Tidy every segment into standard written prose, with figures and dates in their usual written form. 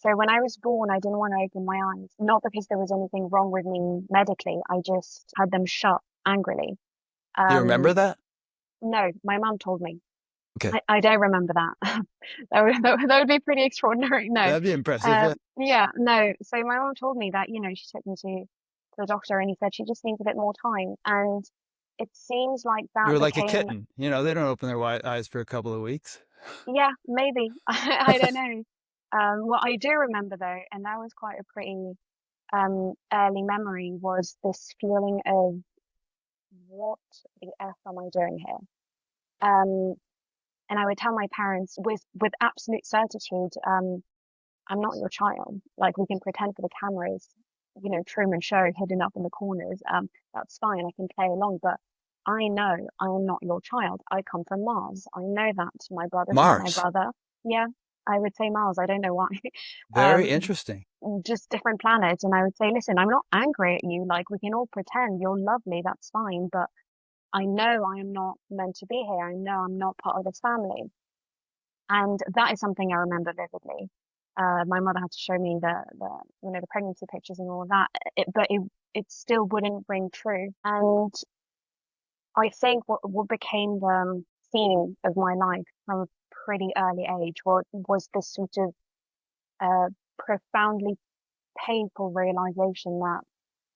So when I was born, I didn't want to open my eyes, not because there was anything wrong with me medically. I just had them shut angrily. Do you remember Um, that? no, my mum told me. Okay. I don't remember that. That would be pretty extraordinary. No. That'd be impressive, yeah. Yeah, no. So my mum told me that, she took me to the doctor and he said she just needs a bit more time. And it seems like You that were like a became, kitten. They don't open their eyes for a couple of weeks. yeah, maybe. I don't know. What I do remember though, and that was quite a pretty early memory, was this feeling of what the F am I doing here? Um, and I would tell my parents with absolute certitude, I'm not your child. Like we can pretend for the cameras, Truman Show hidden up in the corners. That's fine. I can play along, but I know I am not your child. I come from Mars. I know that. My brother's not my Mars. brother. Yeah, I would say Mars. I don't know why. Very Um, interesting. just different planets. And I would say, listen, I'm not angry at you. Like we can all pretend you're lovely. That's fine. But I know I am not meant to be here. I know I'm not part of this family. And that is something I remember vividly. My mother had to show me the pregnancy pictures and all of that, but it still wouldn't ring true. And I think what became the theme of my life from a pretty early age was this sort of uh, profoundly painful realization that,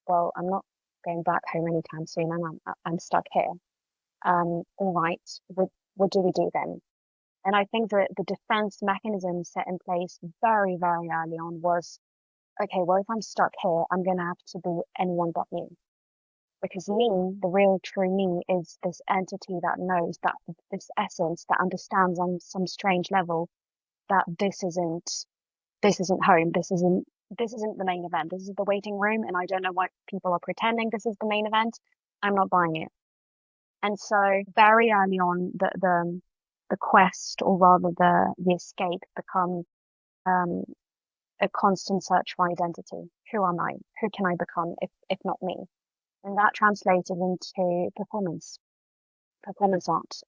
well, I'm not going back home anytime soon, and I'm stuck here. All right, what do we do then? And I think that the defense mechanism set in place very, very early on was, okay, well, if I'm stuck here, I'm going to have to be anyone but me. Because me, the real true me, is this entity that knows that this essence that understands on some strange level that this isn't home. This isn't the main event. This is the waiting room. And I don't know why people are pretending this is the main event. I'm not buying it. And so very early on, the quest, or rather the escape, become um, a constant search for identity. Who am I? Who can I become if not me? And that translated into performance art.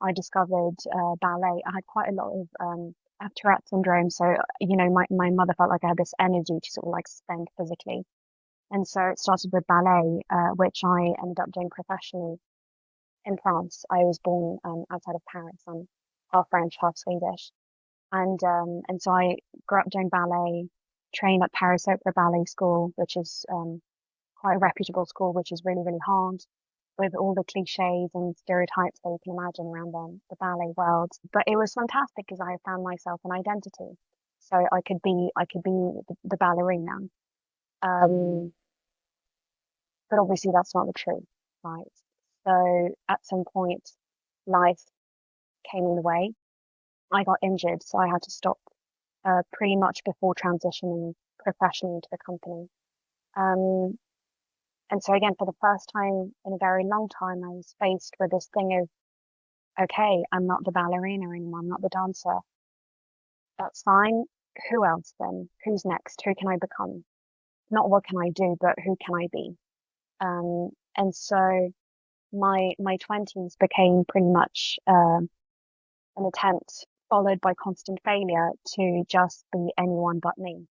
I discovered ballet. I had quite a lot of I have Tourette syndrome, so my mother felt like I had this energy to sort of like spend physically. And so it started with ballet, which I ended up doing professionally in France. I was born outside of Paris. I'm half French, half Swedish, and so I grew up doing ballet, trained at Paris Opera Ballet School, which is quite a reputable school, which is really really hard with all the cliches and stereotypes that you can imagine around the ballet world. But it was fantastic because I found myself an identity, so I could be the ballerina. Um, but obviously that's not the truth, right? So at some point, life came in the way. I got injured, so I had to stop pretty much before transitioning professionally into the company. Um, and so again, for the first time in a very long time, I was faced with this thing of, okay, I'm not the ballerina anymore. I'm not the dancer. That's fine. Who else then? Who's next? Who can I become? Not what can I do, but who can I be? And so my 20s became pretty much an attempt followed by constant failure to just be anyone but me.